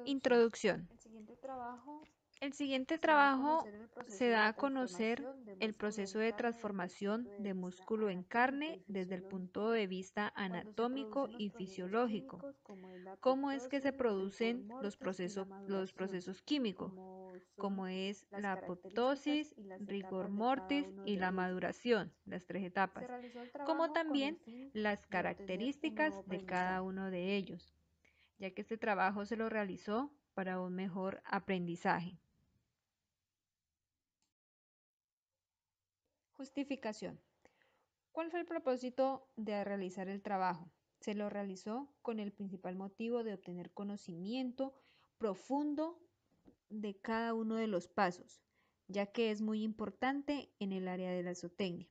Introducción. El siguiente trabajo se da a conocer el proceso de transformación de músculo en carne desde el punto de vista anatómico y fisiológico. ¿Cómo es que se producen los procesos químicos? Como es la apoptosis, rigor mortis y la maduración, las tres etapas, como también las características de cada uno de ellos, ya que este trabajo se lo realizó para un mejor aprendizaje. Justificación. ¿Cuál fue el propósito de realizar el trabajo? Se lo realizó con el principal motivo de obtener conocimiento profundo de cada uno de los pasos, ya que es muy importante en el área de la zootecnia.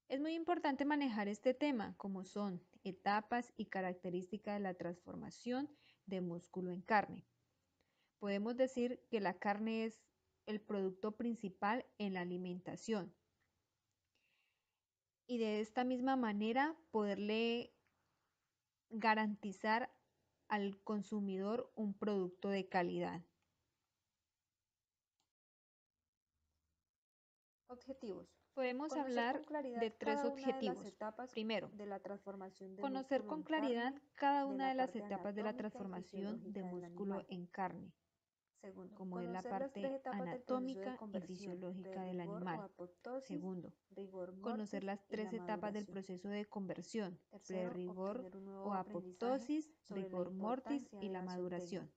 Es muy importante manejar este tema, como son etapas y características de la transformación de músculo en carne. Podemos decir que la carne es el producto principal en la alimentación y de esta misma manera poderle garantizar al consumidor un producto de calidad. Objetivos. Podemos hablar de tres objetivos. Primero, conocer con claridad cada una de las etapas de la transformación de músculo en carne, como es la parte anatómica y fisiológica del animal. Segundo, conocer las tres etapas del proceso de conversión, prerigor o apoptosis, rigor mortis y la maduración.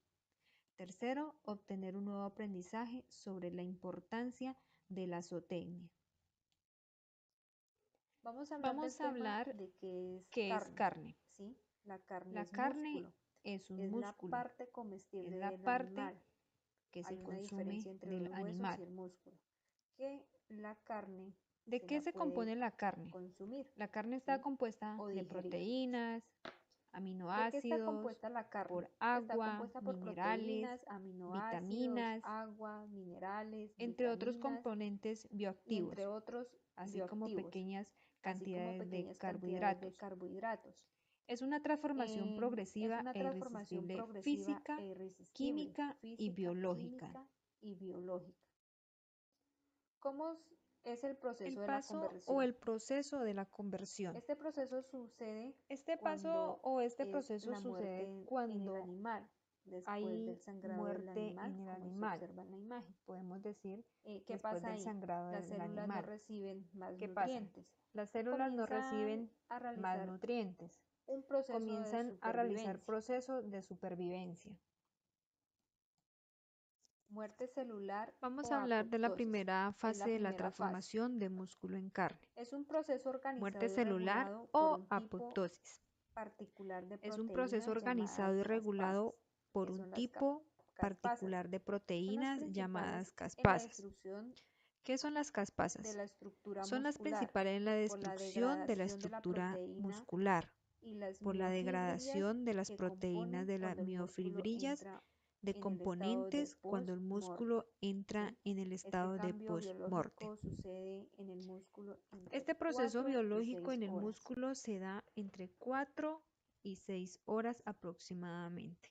Tercero, obtener un nuevo aprendizaje sobre la importancia de la zootecnia. Vamos a hablar de qué es carne. ¿Sí? La carne es un es músculo, la parte comestible es la del parte animal. que Hay se una consume diferencia entre del los huesos animal. y el músculo. Que la carne ¿De qué se compone la carne? Consumir. La carne está compuesta o de digerir. proteínas, ¿De qué aminoácidos, está compuesta la carne? por Está agua, compuesta por minerales, proteínas, aminoácidos, vitaminas, agua, minerales, entre otros vitaminas componentes y bioactivos, entre otros así como bioactivos, pequeñas así como cantidades de pequeñas cantidades de carbohidratos. carbohidratos. Es una transformación Es progresiva una e transformación irresistible progresiva física, e irresistible, química y biológica. química y biológica. ¿Cómo es el proceso El de la paso conversión? o el proceso de la conversión. Este proceso sucede Este paso cuando o este es proceso la muerte sucede en el cuando animal. Después hay del sangrado del muerte animal, en el como se animal. observa en la imagen. Podemos decir ¿Qué después pasa del ahí? sangrado Las del células no animal. reciben más ¿Qué pasa? nutrientes Las y células no comienzan reciben a más realizar nutrientes. un proceso de Comienzan a realizar supervivencia. procesos de supervivencia. Muerte celular Vamos o a hablar de la apoptosis. primera Es fase la de la primera fase. transformación de músculo en carne. Es un proceso Muerte organizado y celular regulado por o un tipo apoptosis. particular de Es un proceso proteínas organizado y llamadas regulado caspases. por ¿Qué un son las tipo caspasas? particular de Son las proteínas principales llamadas en la caspasas. destrucción ¿Qué son las de caspasas? la estructura Son las muscular, principales en la por la destrucción de la degradación de la estructura proteína muscular, y las por la miofibrillas degradación de las que proteínas componen de las cuando el músculo miofibrillas entra de en el estado de componentes cuando el post-mortem. músculo entra ¿Sí? en el Este estado de cambio post-mortem. biológico sucede en el músculo entre Este proceso 4 y biológico 6 en el horas. músculo se da entre 4 y 6 horas aproximadamente.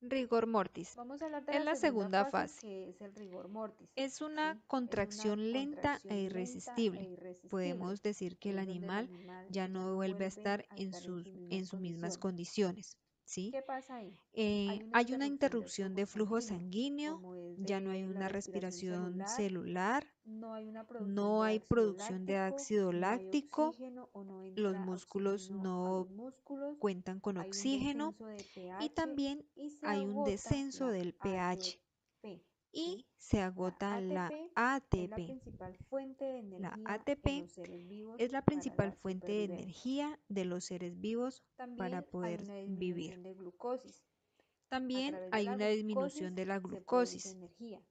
Rigor mortis. Vamos a hablar de Es la la segunda segunda fase, fase. que es el rigor mortis. Es una ¿Sí? Es una contracción lenta e contracción lenta e irresistible. irresistible. Podemos decir que Ahí el es donde el animal animal ya ya no no vuelve a vuelve estar a estar en sus en mismas sus mismas condiciones. condiciones, ¿sí? ¿Qué pasa ahí? Hay una interrupción de flujo sanguíneo, como es ya no hay de la una respiración respiración celular, celular, no hay una producción no de hay ácido producción de láctico, ácido no hay láctico, oxígeno o no los entra músculos oxígeno a no los músculos, cuentan con hay un oxígeno descenso de y pH también y se hay un agota descenso la del pH ATP. y ¿Sí? se La agota la ATP es la ATP. principal fuente de La energía en ATP los seres vivos es la para principal la fuente de supervivencia. energía de los seres vivos para También hay poder una vivir. disminución de glucosis. A También través de hay la una disminución glucosis de la se produce glucosis. energía,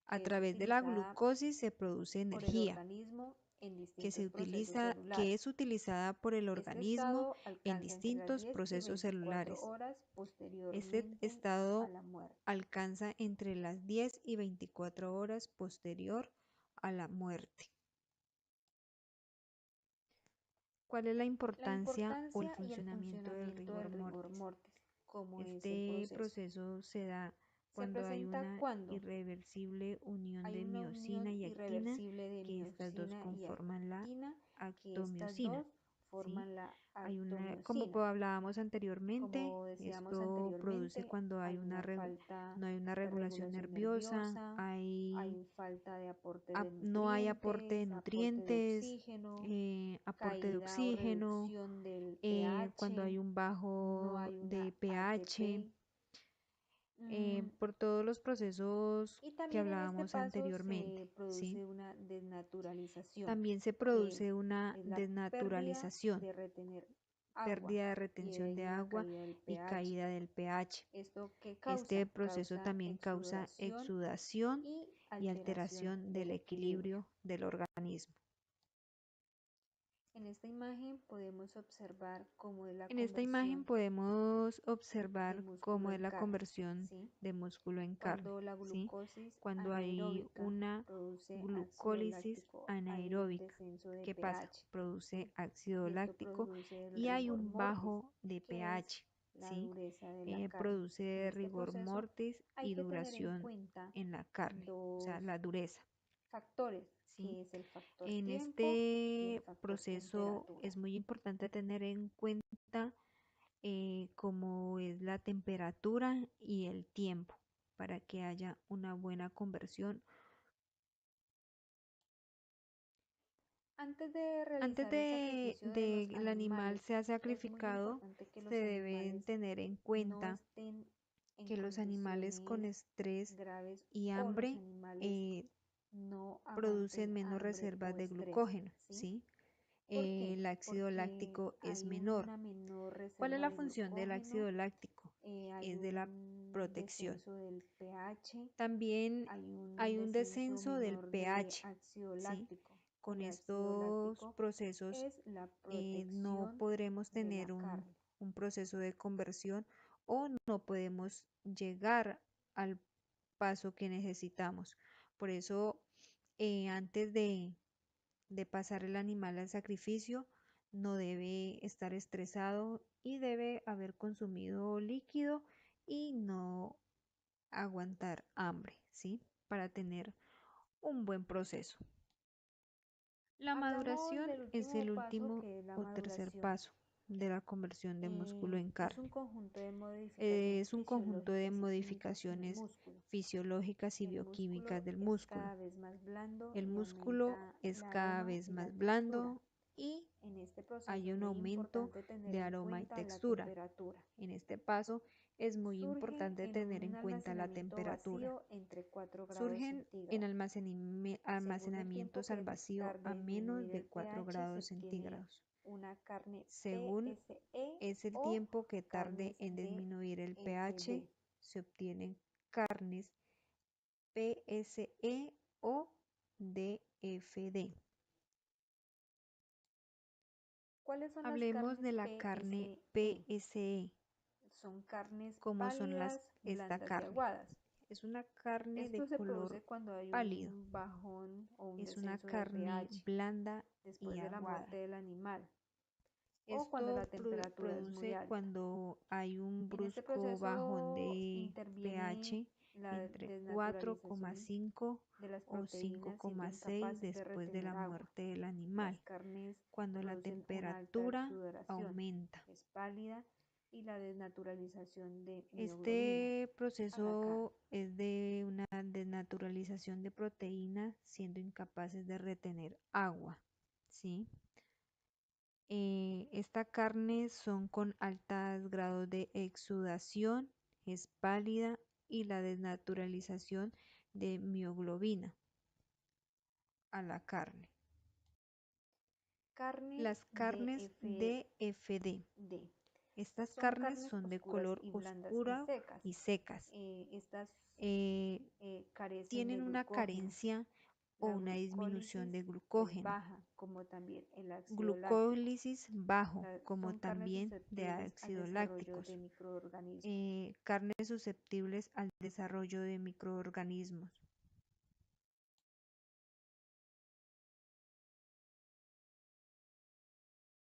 A que es través de la utilizada glucosis se produce por el energía organismo en distintos procesos que celulares. es utilizada por el Este organismo estado en alcanza entre las distintos 10 y procesos 24 celulares. horas Este posteriormente a estado la muerte. alcanza entre las 10 y 24 horas posterior a la muerte. ¿Cuál es la La importancia o el importancia y el funcionamiento del funcionamiento rigor del rigor mortis? mortis. ¿Cómo es el Este proceso? proceso se da Se cuando hay presenta una cuando irreversible unión hay de una miosina unión y actina, irreversible de que estas dos miosina y conforman la actina, que estas actomiosina, dos ¿sí? forman la Hay una, como actomiosina. hablábamos anteriormente, Como decíamos esto produce anteriormente, cuando hay una falta no hay una de regulación regulación nerviosa, nerviosa, hay falta de aporte de no hay nutrientes, aporte de oxígeno, aporte de caída o oxígeno, reducción del cuando hay pH, un no bajo hay una de pH, ATP. Mm, por todos los procesos y que también en este hablábamos paso anteriormente, se ¿sí? produce una desnaturalización, También se que produce una es la pérdida desnaturalización, de retener agua pérdida de y retención hay de una agua caída del y pH. caída del pH. ¿Esto qué Este causa? proceso Causa también causa exudación exudación y y alteración alteración del del equilibrio. equilibrio del organismo. En esta imagen podemos observar cómo es la En esta imagen conversión podemos de observar músculo cómo es en la carne, conversión ¿sí? de músculo en carne, Cuando la ¿sí? glucosis Cuando hay anaeróbica una produce ácido glucólisis láctico, hay un anaeróbica, descenso de ¿qué pasa? pH, Produce ¿sí? ácido Y esto láctico produce el y hay rigor un mortis, bajo de que es pH, la ¿sí? dureza de la carne. En Produce este rigor proceso mortis hay y que tener en duración cuenta en la carne, o sea, dos la dureza, factores, ¿sí? que es el factor En tiempo y el este factor proceso temperatura. es muy importante tener en cuenta como es la temperatura y el tiempo para que haya una buena conversión. Antes de Antes realizar el de, sacrificio de de los el animal animales, sea es muy sacrificado, importante que se los deben animales tener en no cuenta estén en que los animales con condiciones estrés graves y o los hambre animales no producen aguanten menos hambre reservas o de estrés, glucógeno, ¿sí? ¿sí? ¿Por qué? El ácido Porque láctico es hay menor. una menor ¿Cuál es reserva la de función del glucógeno, ácido láctico? hay Es de la un protección. descenso del pH, También hay un hay un descenso descenso del menor de pH, ácido ¿sí? láctico. Con El ácido estos láctico procesos es la no protección podremos de la tener carne. un proceso de conversión o no podemos llegar al paso que necesitamos. Por eso, antes de pasar el animal al sacrificio, no debe estar estresado y debe haber consumido líquido y no aguantar hambre, ¿sí? Para tener un buen proceso. La Hablamos maduración del es último el paso, último que es la o tercer maduración. paso de la conversión de músculo en Es un carne. conjunto de modificaciones Es un conjunto de fisiológicas y químicas en el modificaciones músculo. fisiológicas y El músculo bioquímicas del es músculo. cada vez más blando El y músculo aumenta es la cada aroma vez y la más textura. blando y En este proceso hay es un muy aumento importante tener de en aroma y cuenta la textura. temperatura. En este paso es muy Surgen importante en tener en un cuenta la almacenamiento temperatura. vacío entre 4 grados Surgen en centígrados. Según el tiempo almacenamientos al que vacío tarde a en menos disminuir de el 4 pH, se grados obtiene centígrados. una carne Según PSE es el o tiempo que tarde carnes en disminuir el pH, DFD. se obtienen carnes PSE o DFD. ¿Cuáles son las Hablemos carnes de la carne PSE? PSE. Son carnes ¿Cómo son pálidas, esta blandas y carne? aguadas. Es una carne de Esto se color produce cuando hay pálido. un bajón o un Es una descenso de carne pH blanda y después de la aguada. muerte del animal o cuando la Esto temperatura es muy produce alta. cuando hay un En este brusco bajón proceso de interviene pH la entre cuatro coma desnaturalización cinco de las o cinco proteínas siendo coma seis incapaces de después de la retener agua. muerte del Las animal, carnes cuando la producen una alta temperatura exudación, aumenta. es pálida y la desnaturalización de mioglobina Este a la carne. proceso es de una desnaturalización de proteínas siendo incapaces de retener agua, ¿sí? Esta carne son con altos grados de exudación, es pálida y la desnaturalización de mioglobina a la carne. Carnes Las carnes DFD. DFD. Estas Son carnes carnes son de oscuras color y blandas y oscuro secas. y secas. Estas Eh, carecen de tienen una glucógeno. carencia o La una disminución glucólisis de es glucógeno. baja, como también el ácido láctico. Glucólisis bajo, como Son carnes también de susceptibles al ácidos desarrollo lácticos. de microorganismos. Carnes susceptibles al desarrollo de microorganismos.